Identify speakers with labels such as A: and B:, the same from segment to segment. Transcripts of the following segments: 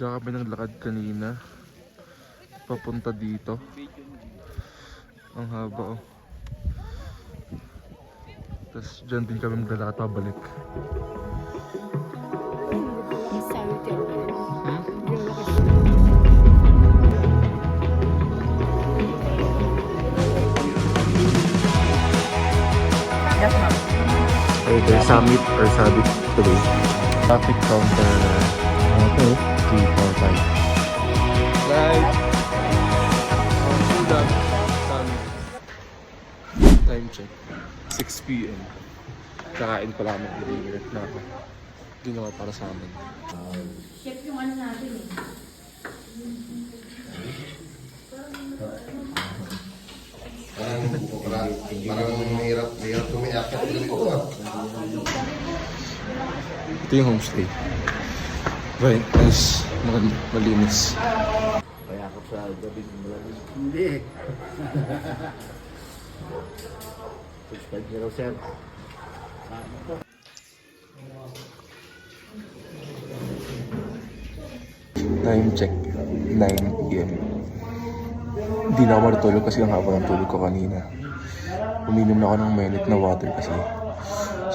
A: Diyan kami naglakad kanina. Papunta dito. Ang haba oh. Tapos dyan din kami maglalakad pabalik. Either summit or sabit today. Traffic counter 3, 4, 5. Right. Time check. 6 p.m. Kakain pala kami ng dinner na ginawa para sa amin.
B: Chef yung ano natin eh.
C: Parang mahirap tumiyak at ganito ah.
A: Ito yung homestay. Right, nice. Malinis.
C: Kaya ako sa gabi ng malamig. Hindi. Subscribe nyo raw, sir.
A: Time check. 9 p.m. Hindi na ako matutulog kasi ang haba ng tulog ko kanina. Uminom na ako ng mainit na water kasi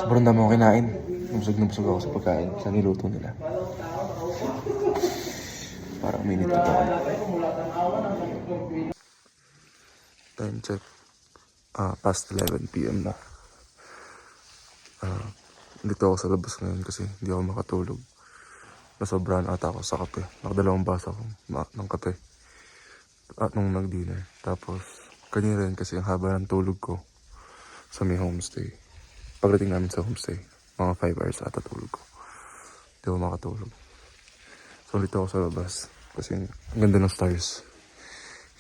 A: sobrang dami akong kinain. Busog na busog ako sa pagkain sa niluto nila. Parang minute na ako. Time check. Past 11 p.m. na. Dito ako sa labas ngayon kasi hindi ako makatulog. Nasobrahan ata ako sa kape. Nakadalawang basa ako ng kape. At nung nag-dinner. Tapos, kanina rin kasi ang haba ng tulog ko sa may homestay. Pagdating namin sa homestay, mga 5 hours ata tulog ko. Hindi ako makatulog. So, dito ako sa labas. Kasi ang ganda ng stars.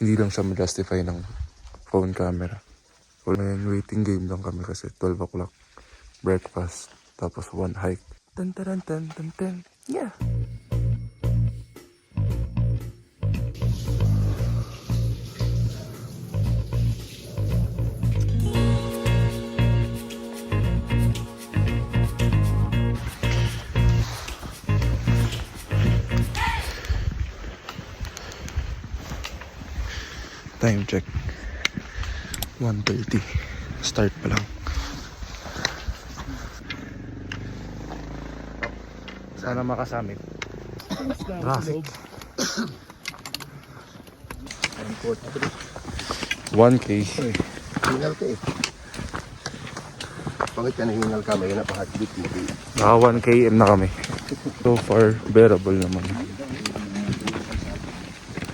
A: Hindi lang siya ma-justify ng phone camera. May waiting game lang kami kasi 12 o'clock. Breakfast. Tapos 1 hike. Tan tan tan tan tan. Yeah! Time check 1:30. Start pa lang. Sana makasamit. Traffic. 1K.
C: Hingal ka eh. Pangit ka na hingal ka, may napahaglit mo.
A: Naka 1 km na kami. So far, bearable naman.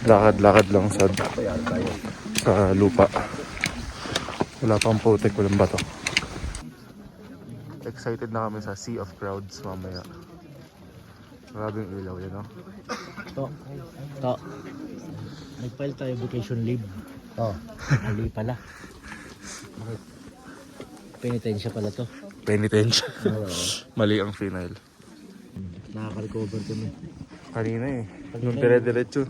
A: Lakad-lakad lang sa lupa. Wala pang putik, walang bato. Excited na kami sa Sea of Crowds mamaya. Maraming ilaw yan, no?
D: To. Nag-file tayo vacation leave.
C: Oh.
D: Mali pala. Penitensya pala to.
A: Penitensya. Mali ang final.
D: Nakaka-recover kami.
A: Kanina eh. Nung dire-diretso.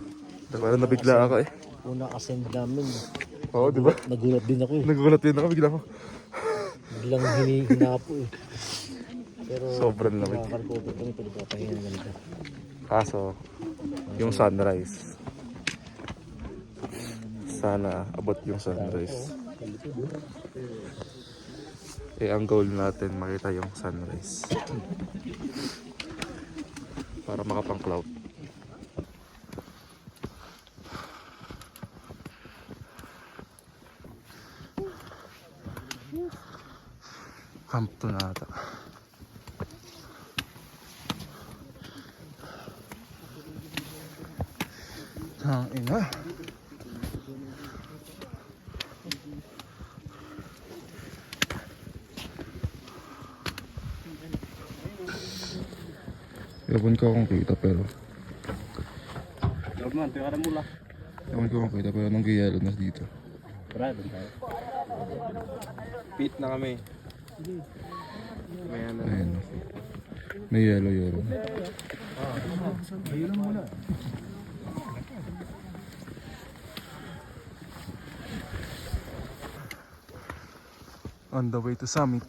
A: Parang nabigla ako eh.
D: Una kasend namin.
A: Oo, di ba?
D: Nagulat din ako eh.
A: Nagulat din ako, bigla ko.
D: Biglang hinapo eh. Pero
A: Sobrang lamig.
D: nakaka-recover kami. Pinagpapahinga naman ito.
A: Kaso, yung sunrise. Sana abot yung sunrise. Eh, ang goal natin makita yung sunrise. Para makapang cloud. Camp to na ata. Ina. Ewan ko kung kita pero ewan ko kung kita pero nung giyalo na dito.
E: Pit na kami. May ano.
A: Ayan. May yellow. On the way to summit.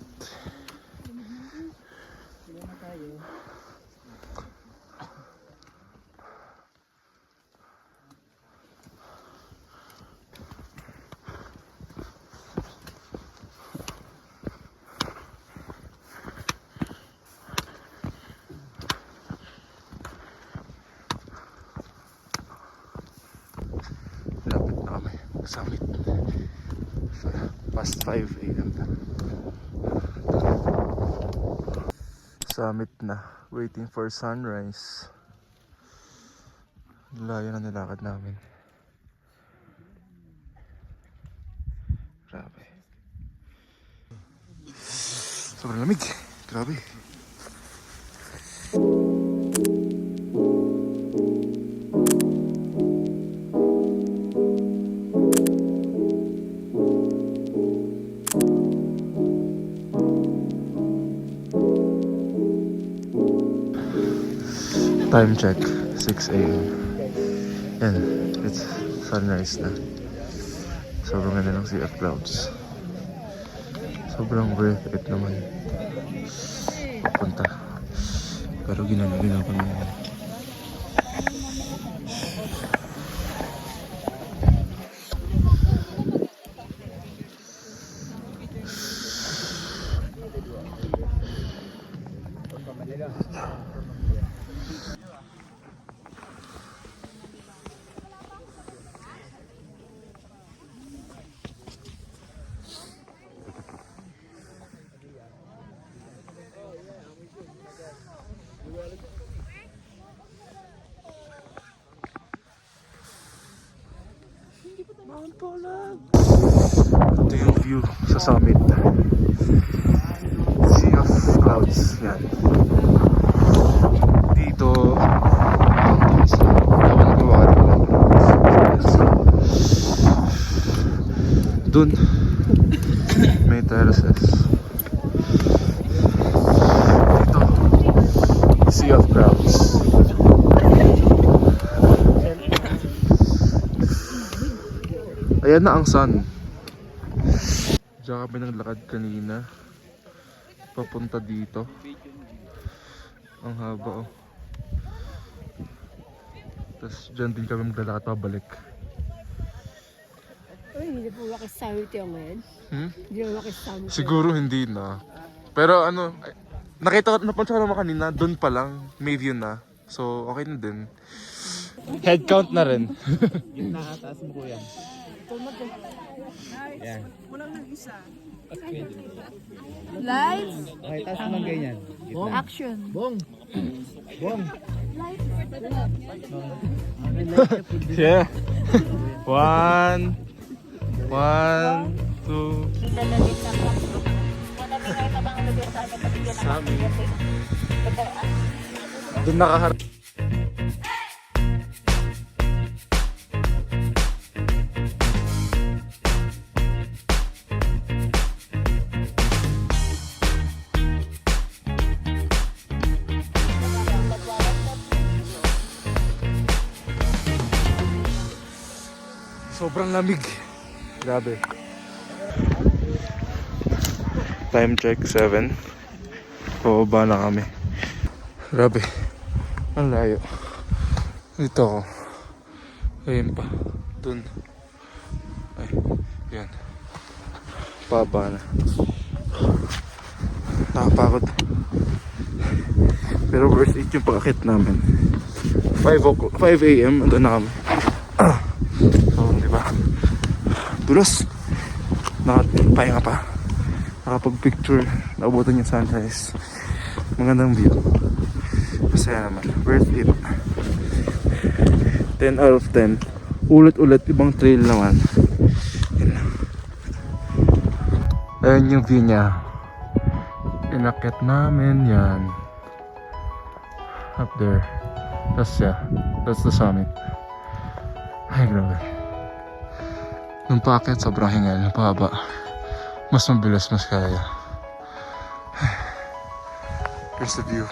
A: summit. Past 5 a.m. Summit na. Waiting for sunrise. Layo na nilakad namin. Grabe. Sobrang lamig. Grabe. Time check, 6 a.m. Yan, it's sunrise na. Sobrang ganda ng sea of clouds. Sobrang worth it naman. Papunta. Pero ginagawa ko naman. Ito yung view sa summit. Sea of clouds. Yan. Dito mountains. Dapat nagawa ka lang. Dun may terraces. Dito sea of clouds. Ayan na ang sun. Diyan kami naglakad kanina. Papunta dito. Ang haba oh. Tapos dyan din kami maglalakad pabalik.
B: Uy, hindi po wakisawit yung ngayon. Hindi po wakisawit.
A: Siguro hindi na. Pero ano, napunta ko naman kanina, doon pa lang, may view na. So okay na din. Head count na rin.
E: Yung nakataas mo kuya. Yan.
B: Lights,
E: Okay, taas mo ng ganyan.
B: action.
E: Bong! Bong!
A: Yeah. 1, 2. Sabi. Doon nakaharap. Sobrang lamig. Grabe. Time check 7. Pababa na kami. Grabe. Ang layo. Dito ako. Ayun pa. Dun. Ay. Yan. Pababa na. Nakapagod. Pero verse 8 yung pag-akit namin. 5 a.m. Andun na kami. So, di ba? Dulos. Nakapahinga pa. Nakapag-picture. Naubutan yung sunrise. Magandang view. Masaya naman. Worth it. 10 out of 10. Ulit-ulit. Ibang trail naman. Yan. Ayan yung view niya. Inakyat namin yan. Up there. That's the summit. Ay, grabe. Nung paakyat, sobrang hingal. Nung pababa, mas mabilis, mas kaya. Here's the view.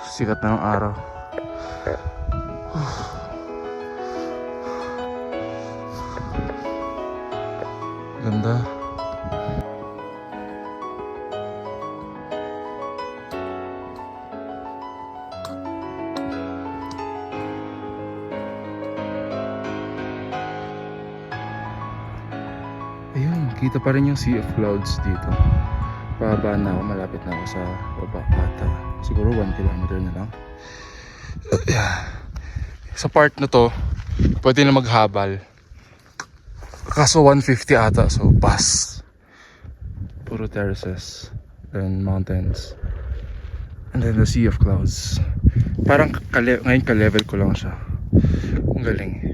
A: Sikat na ng araw. Ganda. Ayun, kita pa rin yung sea of clouds dito. Pababa na ako, malapit na ako sa baba ata. Siguro 1 kilometer na lang. Yeah. Sa part na to, pwede na maghabal. Kaso 150 ata, so pass. Puro terraces and mountains. And then the sea of clouds. Parang ngayon ka-level ko lang siya. Ang galing.